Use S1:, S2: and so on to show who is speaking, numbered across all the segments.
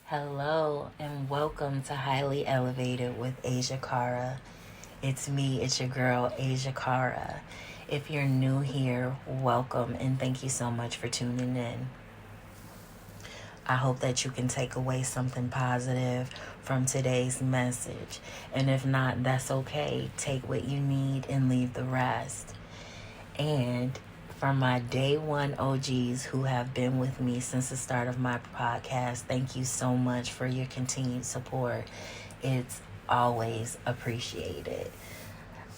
S1: Hello and welcome to Highly Elevated with Asia Cara. It's me, it's your girl, Asia Cara. If you're new here, welcome and thank you so much for tuning in. I hope that you can take away something positive from today's message. And if not, that's okay. Take what you need and leave the rest. And for my day one OGs who have been with me since the start of my podcast, thank you so much for your continued support. It's always appreciated.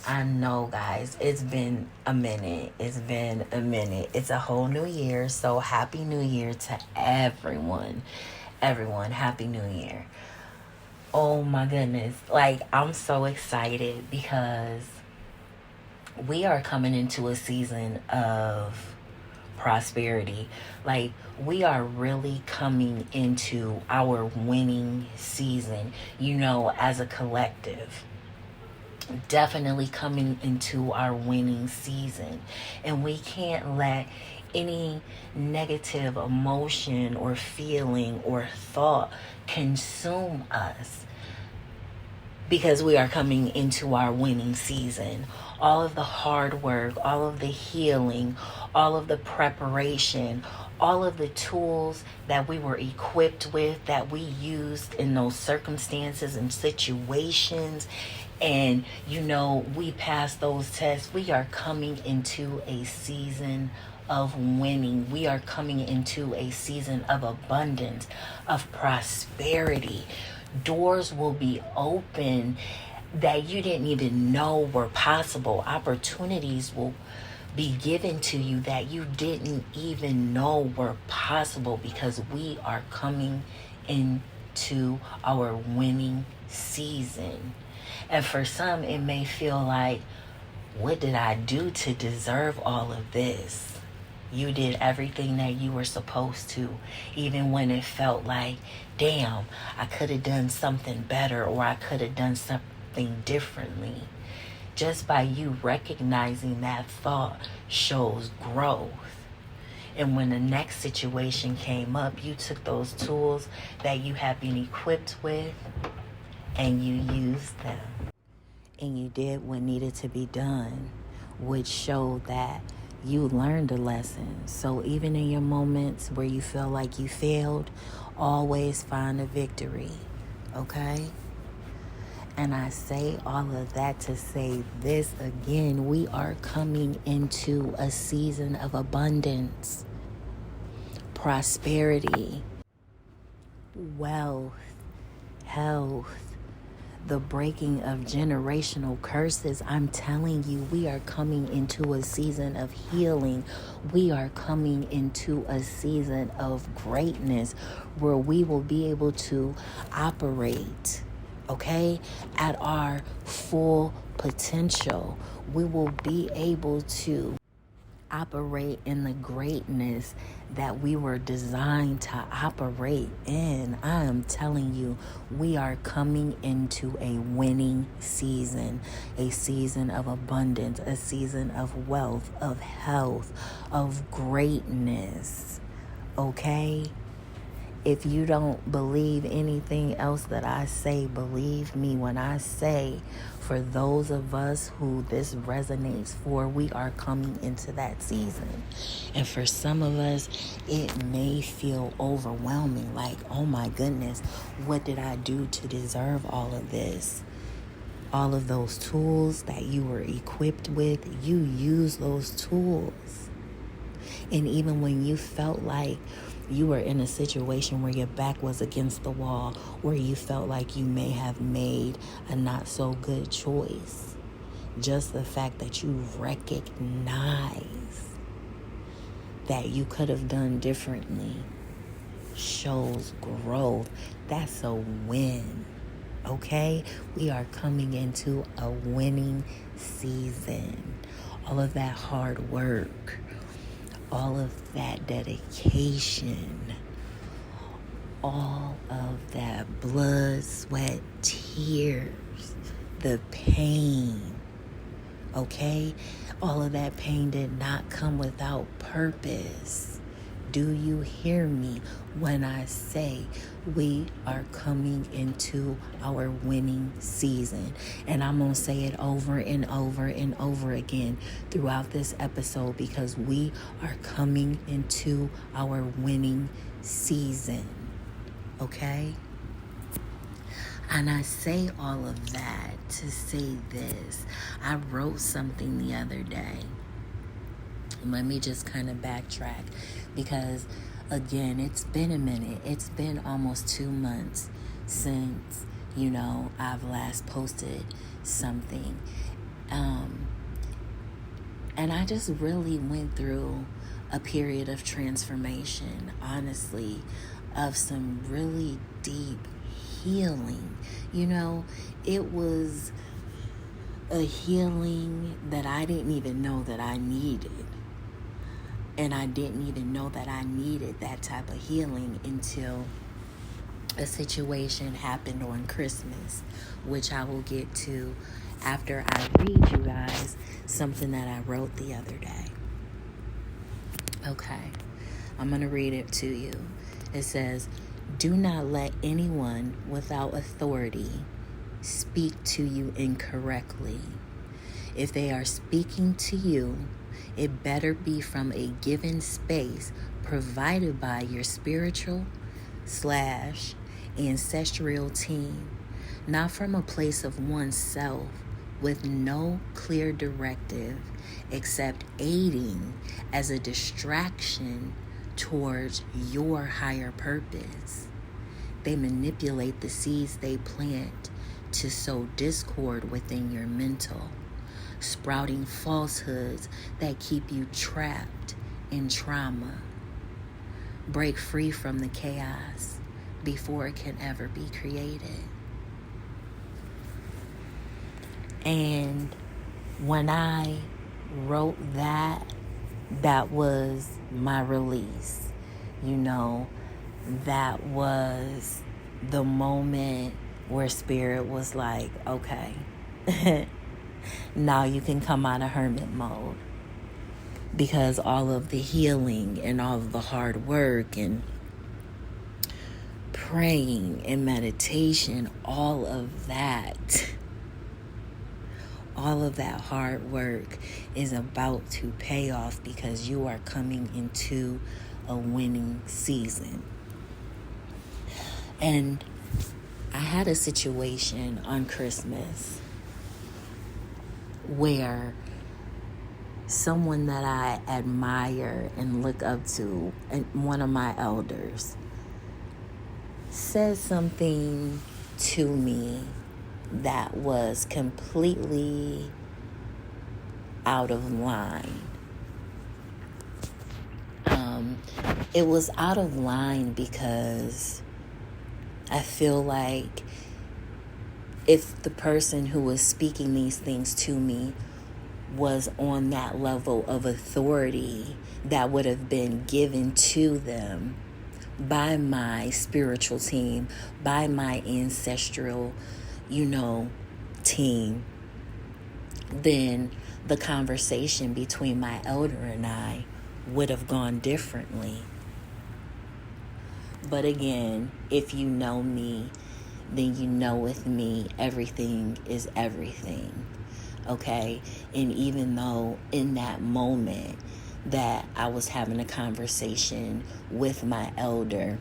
S1: I know, guys, it's been a minute. It's a whole new year. So happy new year to everyone. Everyone, happy new year. Oh my goodness. Like, I'm so excited because we are coming into a season of prosperity. Like, we are really coming into our winning season, as a collective. Definitely coming into our winning season. And we can't let any negative emotion or feeling or thought consume us because we are coming into our winning season. All of the hard work, all of the healing, all of the preparation, all of the tools that we were equipped with, that we used in those circumstances and situations, and we passed those tests. We are coming into a season of winning. We are coming into a season of abundance, of prosperity. Doors will be open that you didn't even know were possible. Opportunities will be given to you that you didn't even know were possible because we are coming into our winning season. And for some, it may feel like, what did I do to deserve all of this? You did everything that you were supposed to, even when it felt like, damn, I could have done something better or I could have done something differently. Just by you recognizing that thought shows growth. And when the next situation came up, you took those tools that you have been equipped with and you used them. And you did what needed to be done, which showed that you learned a lesson. So even in your moments where you feel like you failed, always find a victory, okay? And I say all of that to say this again. We are coming into a season of abundance, prosperity, wealth, health, the breaking of generational curses. I'm telling you, we are coming into a season of healing. We are coming into a season of greatness where we will be able to operate, okay, at our full potential. We will be able to operate in the greatness that we were designed to operate in. I am telling you, we are coming into a winning season, a season of abundance, a season of wealth, of health, of greatness, okay? If you don't believe anything else that I say, believe me when I say, for those of us who this resonates for, we are coming into that season. And for some of us, it may feel overwhelming, like, oh my goodness, what did I do to deserve all of this? All of those tools that you were equipped with, you use those tools. And even when you felt like you were in a situation where your back was against the wall, where you felt like you may have made a not so good choice, just the fact that you recognize that you could have done differently shows growth. That's a win, okay? We are coming into a winning season. All of that hard work, all of that dedication, all of that blood, sweat, tears, the pain, okay? All of that pain did not come without purpose. Do you hear me when I say we are coming into our winning season? And I'm going to say it over and over and over again throughout this episode, because we are coming into our winning season. Okay? And I say all of that to say this. I wrote something the other day. Let me just kind of backtrack, because again, it's been a minute. It's been almost 2 months since, I've last posted something. And I just really went through a period of transformation, honestly, of some really deep healing. It was a healing that I didn't even know that I needed. And I didn't even know that I needed that type of healing until a situation happened on Christmas, which I will get to after I read you guys something that I wrote the other day. Okay, I'm going to read it to you. It says, "Do not let anyone without authority speak to you incorrectly. If they are speaking to you, it better be from a given space provided by your spiritual/ancestral team, not from a place of oneself with no clear directive except aiding as a distraction towards your higher purpose. They manipulate the seeds they plant to sow discord within your mental, sprouting falsehoods that keep you trapped in trauma. Break free from the chaos before it can ever be created." And when I wrote that, that was my release. That was the moment where Spirit was like, okay, now you can come out of hermit mode, because all of the healing and all of the hard work and praying and meditation, all of that hard work is about to pay off, because you are coming into a winning season. And I had a situation on Christmas where someone that I admire and look up to, and one of my elders, said something to me that was completely out of line. It was out of line because I feel like if the person who was speaking these things to me was on that level of authority that would have been given to them by my spiritual team, by my ancestral, team, then the conversation between my elder and I would have gone differently. But again, if you know me, then you know with me, everything is everything. Okay? And even though in that moment that I was having a conversation with my elder,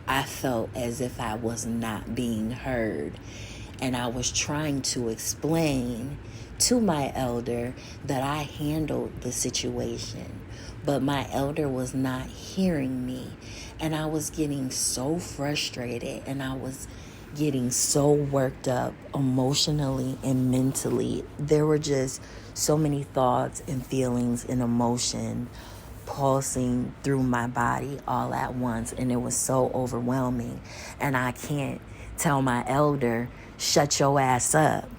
S1: I felt as if I was not being heard. And I was trying to explain to my elder that I handled the situation, but my elder was not hearing me. And I was getting so frustrated, and I was getting so worked up emotionally and mentally. There were just so many thoughts and feelings and emotion pulsing through my body all at once, and it was so overwhelming. And I can't tell my elder, shut your ass up.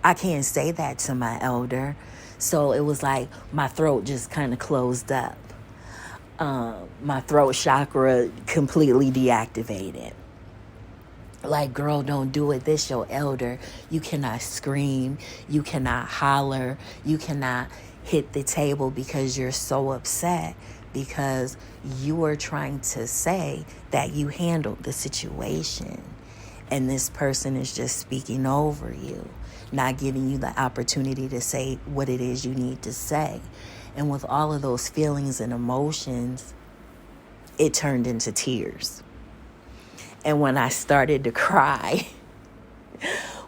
S1: I can't say that to my elder. So it was like my throat just kind of closed up. My throat chakra completely deactivated. Like, girl, don't do it. This your elder. You cannot scream. You cannot holler. You cannot hit the table because you're so upset because you are trying to say that you handled the situation, and this person is just speaking over you, not giving you the opportunity to say what it is you need to say. And with all of those feelings and emotions, it turned into tears. And when I started to cry,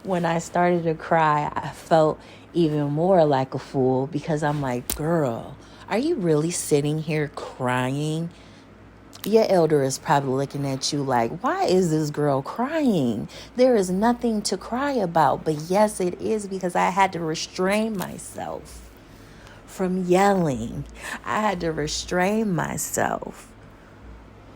S1: I felt even more like a fool, because I'm like, girl, are you really sitting here crying? Your elder is probably looking at you like, why is this girl crying? There is nothing to cry about. But yes, it is, because I had to restrain myself from yelling. I had to restrain myself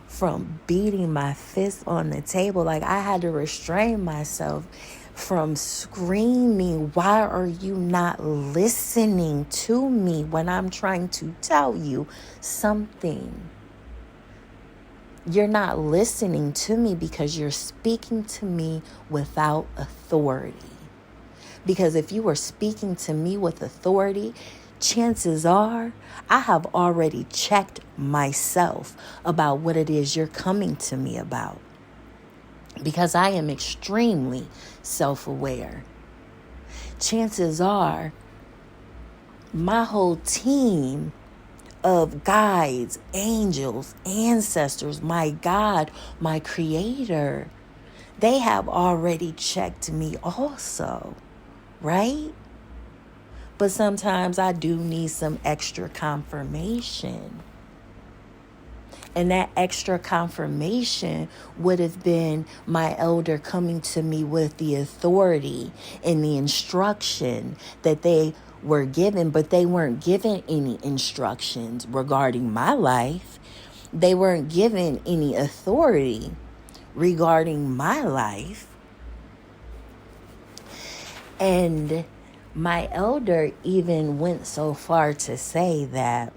S1: from beating my fist on the table. Like, I had to restrain myself from screaming, why are you not listening to me when I'm trying to tell you something? You're not listening to me because you're speaking to me without authority. Because if you were speaking to me with authority, chances are I have already checked myself about what it is you're coming to me about. Because I am extremely self-aware. Chances are my whole team of guides, angels, ancestors, my God, my Creator, they have already checked me also, right? But sometimes I do need some extra confirmation. And that extra confirmation would have been my elder coming to me with the authority and the instruction that they were given, but they weren't given any instructions regarding my life. They weren't given any authority regarding my life. And my elder even went so far to say that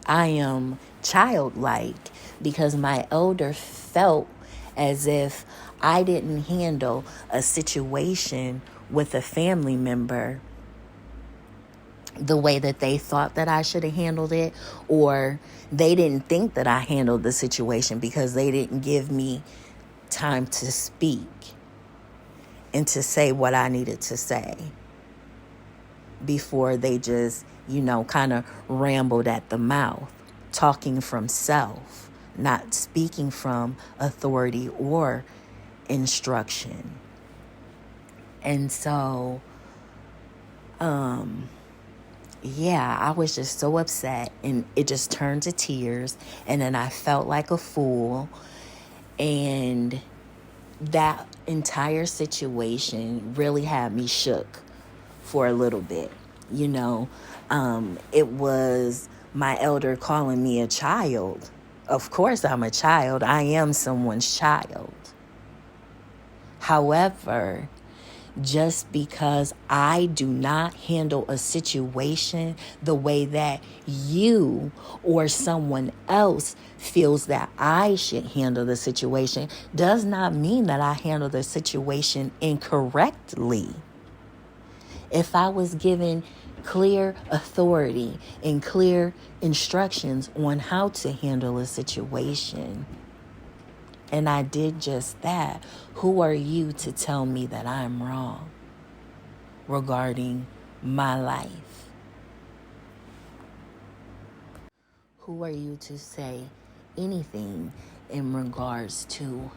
S1: I am childlike, because my elder felt as if I didn't handle a situation with a family member the way that they thought that I should have handled it, or they didn't think that I handled the situation because they didn't give me time to speak and to say what I needed to say before they just, kind of rambled at the mouth, talking from self, not speaking from authority or instruction. And so, I was just so upset, and it just turned to tears, and then I felt like a fool. And that entire situation really had me shook for a little bit. It was my elder calling me a child. Of course I'm a child. I am someone's child. However, just because I do not handle a situation the way that you or someone else feels that I should handle the situation does not mean that I handle the situation incorrectly. If I was given clear authority and clear instructions on how to handle a situation, and I did just that, who are you to tell me that I'm wrong regarding my life? Who are you to say anything in regards to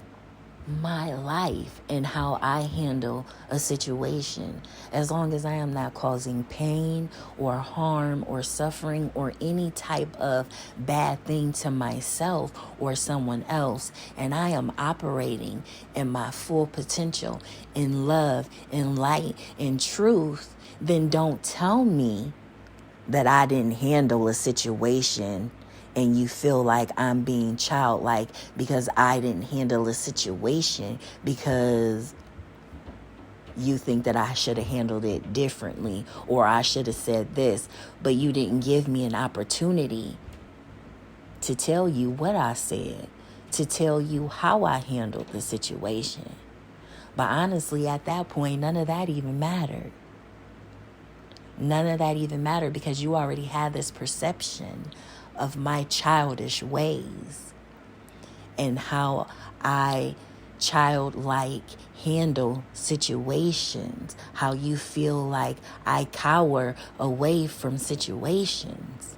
S1: my life and how I handle a situation, as long as I am not causing pain or harm or suffering or any type of bad thing to myself or someone else, and I am operating in my full potential, in love, in light, in truth, then don't tell me that I didn't handle a situation and you feel like I'm being childlike because I didn't handle a situation, because you think that I should have handled it differently, or I should have said this, but you didn't give me an opportunity to tell you what I said, to tell you how I handled the situation. But honestly, at that point, none of that even mattered. None of that even mattered because you already had this perception of my childish ways and how I childlike handle situations, how you feel like I cower away from situations.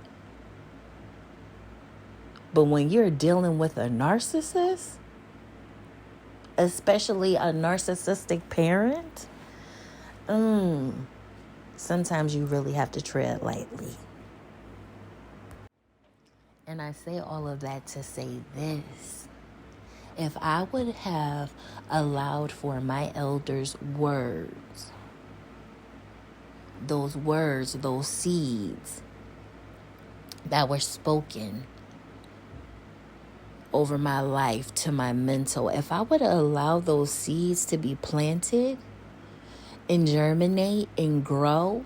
S1: But when you're dealing with a narcissist, especially a narcissistic parent, sometimes you really have to tread lightly. And I say all of that to say this. If I would have allowed for my elders' words, those seeds that were spoken over my life to my mental, if I would allow those seeds to be planted and germinate and grow,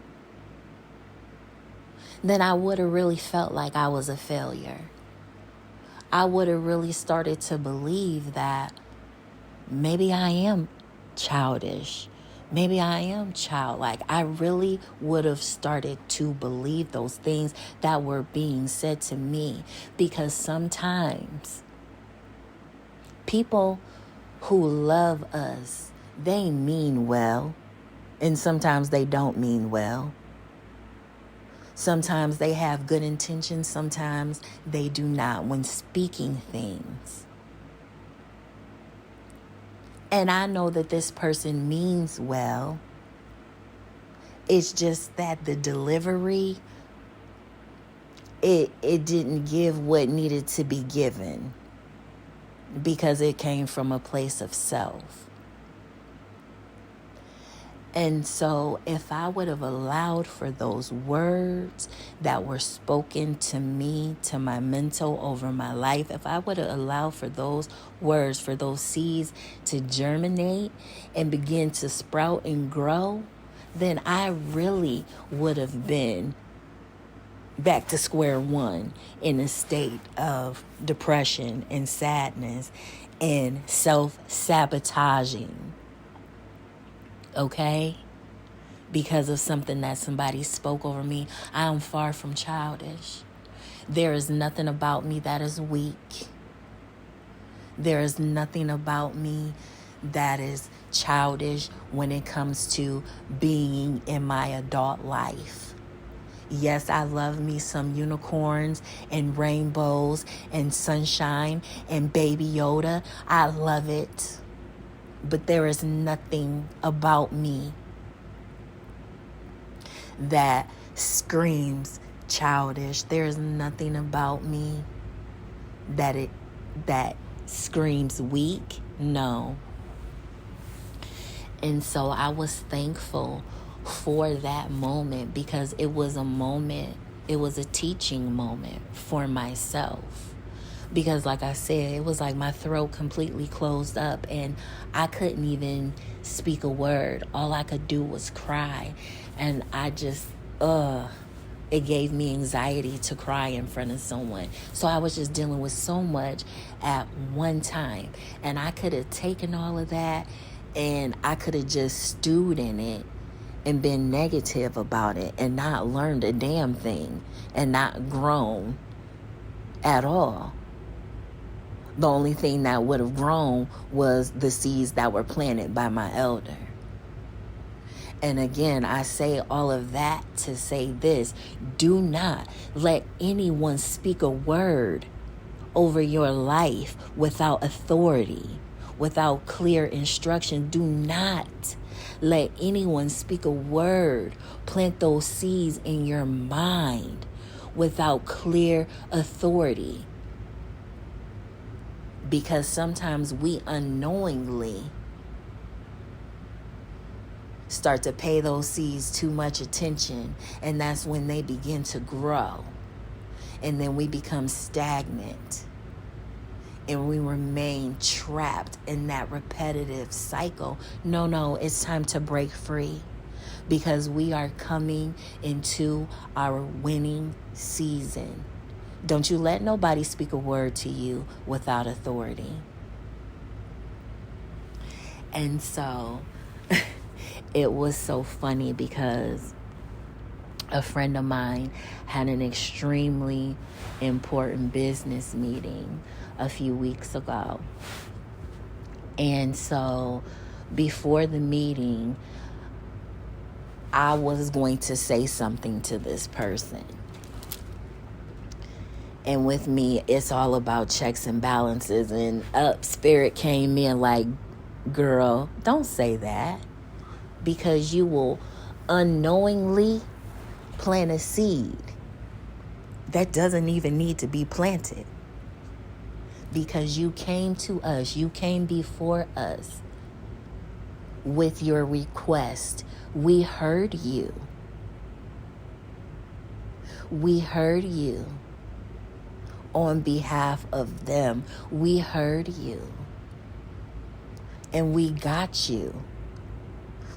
S1: then I would have really felt like I was a failure. I would have really started to believe that maybe I am childish. Maybe I am childlike. I really would have started to believe those things that were being said to me, because sometimes people who love us, they mean well, and sometimes they don't mean well. Sometimes they have good intentions, sometimes they do not when speaking things. And I know that this person means well. It's just that the delivery, it didn't give what needed to be given because it came from a place of self. And so if I would have allowed for those words that were spoken to me, to my mental over my life, if I would have allowed for those words, for those seeds to germinate and begin to sprout and grow, then I really would have been back to square one in a state of depression and sadness and self-sabotaging. Okay? Because of something that somebody spoke over me. I am far from childish. There is nothing about me that is weak. There is nothing about me that is childish when it comes to being in my adult life. Yes, I love me some unicorns and rainbows and sunshine and Baby Yoda. I love it. But there is nothing about me that screams childish. There is nothing about me that screams weak. No. And so I was thankful for that moment because it was a moment, it was a teaching moment for myself. Because like I said, it was like my throat completely closed up and I couldn't even speak a word. All I could do was cry. And I just, it gave me anxiety to cry in front of someone. So I was just dealing with so much at one time. And I could have taken all of that and I could have just stewed in it and been negative about it and not learned a damn thing and not grown at all. The only thing that would have grown was the seeds that were planted by my elder. And again, I say all of that to say this. Do not let anyone speak a word over your life without authority, without clear instruction. Do not let anyone speak a word, plant those seeds in your mind without clear authority. Because sometimes we unknowingly start to pay those seeds too much attention, and that's when they begin to grow. And then we become stagnant and we remain trapped in that repetitive cycle. No, it's time to break free because we are coming into our winning season. Don't you let nobody speak a word to you without authority. And so it was so funny because a friend of mine had an extremely important business meeting a few weeks ago. And so before the meeting, I was going to say something to this person. And with me, it's all about checks and balances. And Spirit came in like, girl, don't say that, because you will unknowingly plant a seed that doesn't even need to be planted. Because you came to us, you came before us with your request. We heard you. We heard you. On behalf of them, we heard you. And we got you.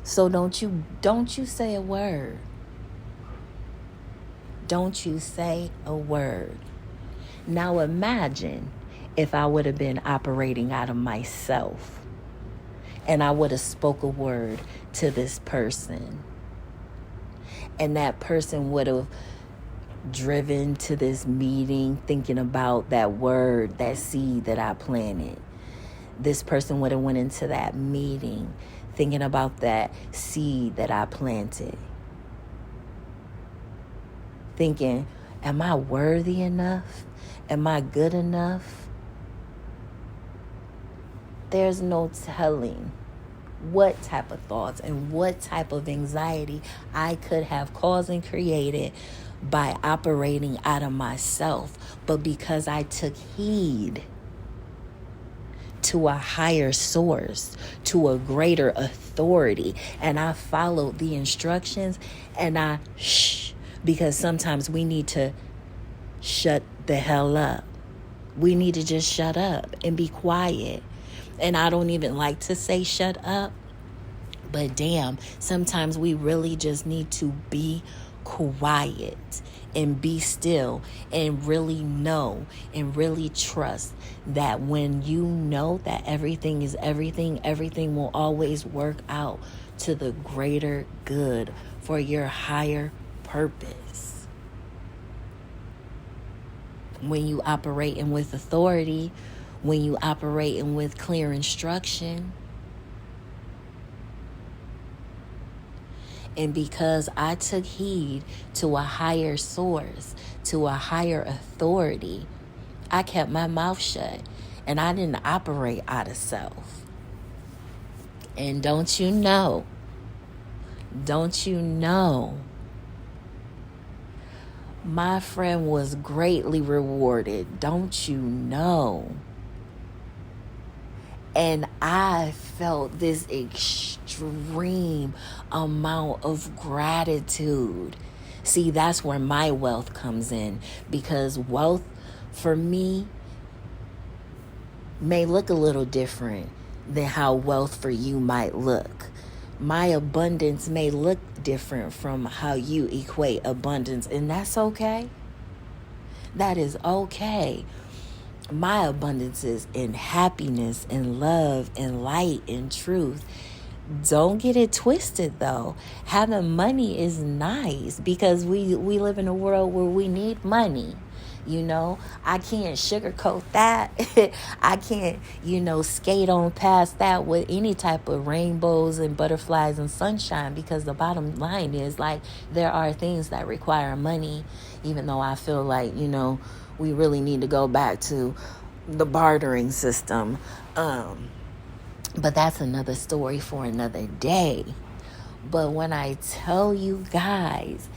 S1: So don't you say a word. Don't you say a word. Now imagine if I would have been operating out of myself and I would have spoke a word to this person, and that person would have driven to this meeting thinking about that word, that seed that I planted. This person would have went into that meeting thinking about that seed that I planted. Thinking, am I worthy enough? Am I good enough? There's no telling what type of thoughts and what type of anxiety I could have caused and created by operating out of myself. But because I took heed to a higher source, to a greater authority, and I followed the instructions, and I because sometimes we need to shut the hell up. We need to just shut up and be quiet. And I don't even like to say shut up, but damn, sometimes we really just need to be quiet and be still and really know and really trust that when you know that everything is everything, everything will always work out to the greater good for your higher purpose. When you operate in with authority, when you operate in with clear instruction. And because I took heed to a higher source, to a higher authority, I kept my mouth shut and I didn't operate out of self. And don't you know, my friend was greatly rewarded. Don't you know? And I felt this extreme amount of gratitude. See, that's where my wealth comes in, because wealth for me may look a little different than how wealth for you might look. My abundance may look different from how you equate abundance, and that's okay. That is okay. My abundance is in happiness and love and light and truth. Don't get it twisted though. Having money is nice because we live in a world where we need money. You know, I can't sugarcoat that. I can't, skate on past that with any type of rainbows and butterflies and sunshine, because the bottom line is, like, there are things that require money, even though I feel like, we really need to go back to the bartering system. But that's another story for another day. But when I tell you guys,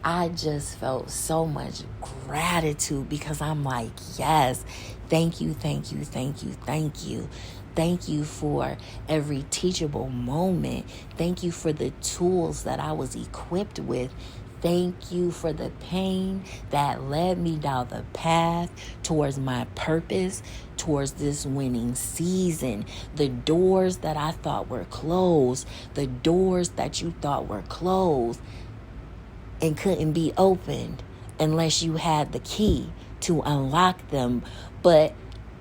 S1: I just felt so much gratitude, because I'm like, yes, thank you, thank you, thank you, thank you. Thank you for every teachable moment. Thank you for the tools that I was equipped with. Thank you for the pain that led me down the path towards my purpose, towards this winning season. The doors that I thought were closed, the doors that you thought were closed and couldn't be opened unless you had the key to unlock them. But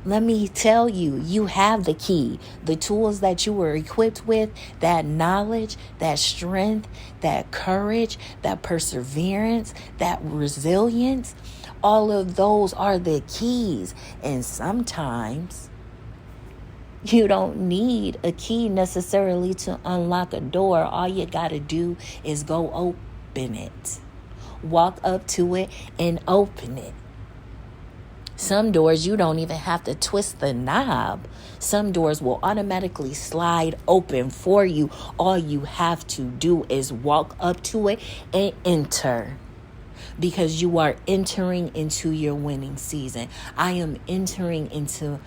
S1: Let me tell you, you have the key. The tools that you were equipped with, that knowledge, that strength, that courage, that perseverance, that resilience, all of those are the keys. And sometimes you don't need a key necessarily to unlock a door. All you got to do is go open it. Walk up to it and open it. Some doors, you don't even have to twist the knob. Some doors will automatically slide open for you. All you have to do is walk up to it and enter. Because you are entering into your winning season. I am entering into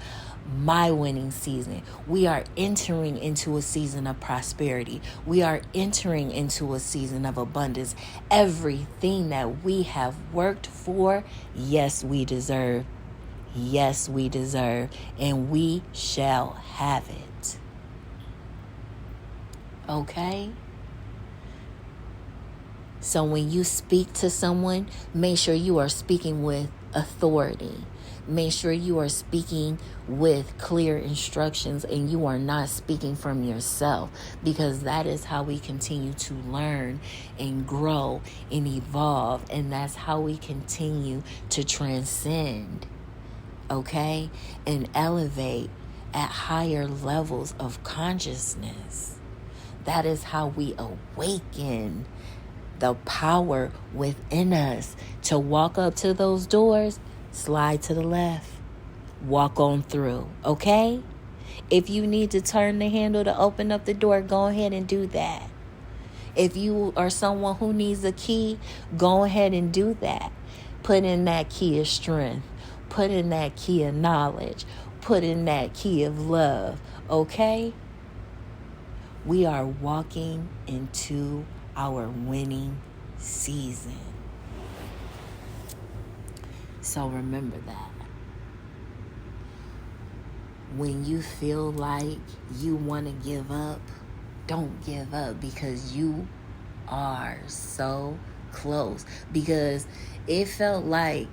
S1: my winning season. We are entering into a season of prosperity. We are entering into a season of abundance. Everything that we have worked for, yes, we deserve. Yes, we deserve, and we shall have it. Okay? So when you speak to someone, make sure you are speaking with authority. Make sure you are speaking with clear instructions and you are not speaking from yourself, because that is how we continue to learn and grow and evolve, and that's how we continue to transcend. Okay, and elevate at higher levels of consciousness. That is how we awaken the power within us to walk up to those doors, slide to the left, walk on through. Okay, if you need to turn the handle to open up the door, go ahead and do that. If you are someone who needs a key, go ahead and do that. Put in that key of strength. Put in that key of knowledge. Put in that key of love. Okay? We are walking into our winning season. So remember that. When you feel like you want to give up, don't give up, because you are so close. Because it felt like,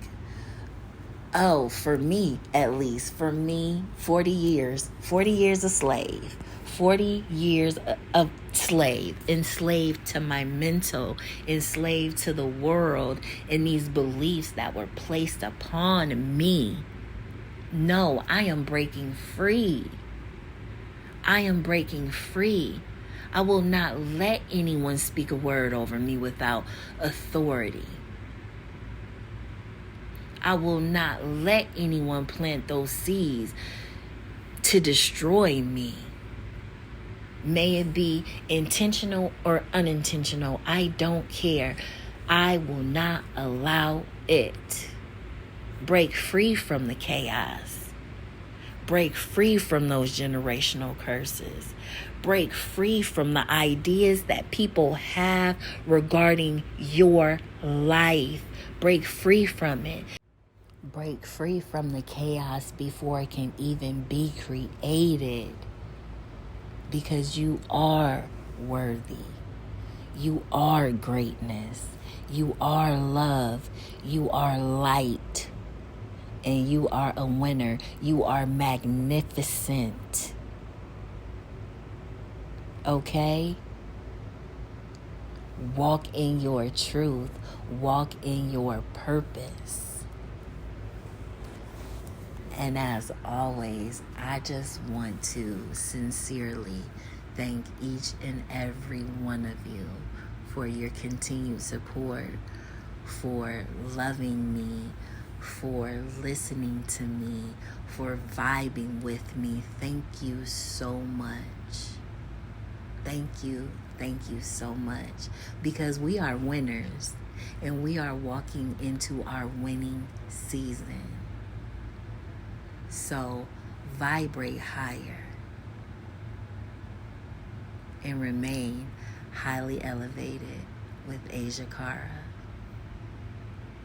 S1: for me, at least, 40 years a slave, 40 years of slave, enslaved to my mental, enslaved to the world and these beliefs that were placed upon me. No, I am breaking free. I am breaking free. I will not let anyone speak a word over me without authority. I will not let anyone plant those seeds to destroy me. May it be intentional or unintentional, I don't care. I will not allow it. Break free from the chaos. Break free from those generational curses. Break free from the ideas that people have regarding your life. Break free from it. Break free from the chaos before it can even be created. Because you are worthy. You are greatness. You are love. You are light. And you are a winner. You are magnificent. Okay? Walk in your truth. Walk in your purpose. And as always, I just want to sincerely thank each and every one of you for your continued support, for loving me, for listening to me, for vibing with me. Thank you so much. Thank you so much. Because we are winners and we are walking into our winning season. So vibrate higher and remain highly elevated with Asia Cara.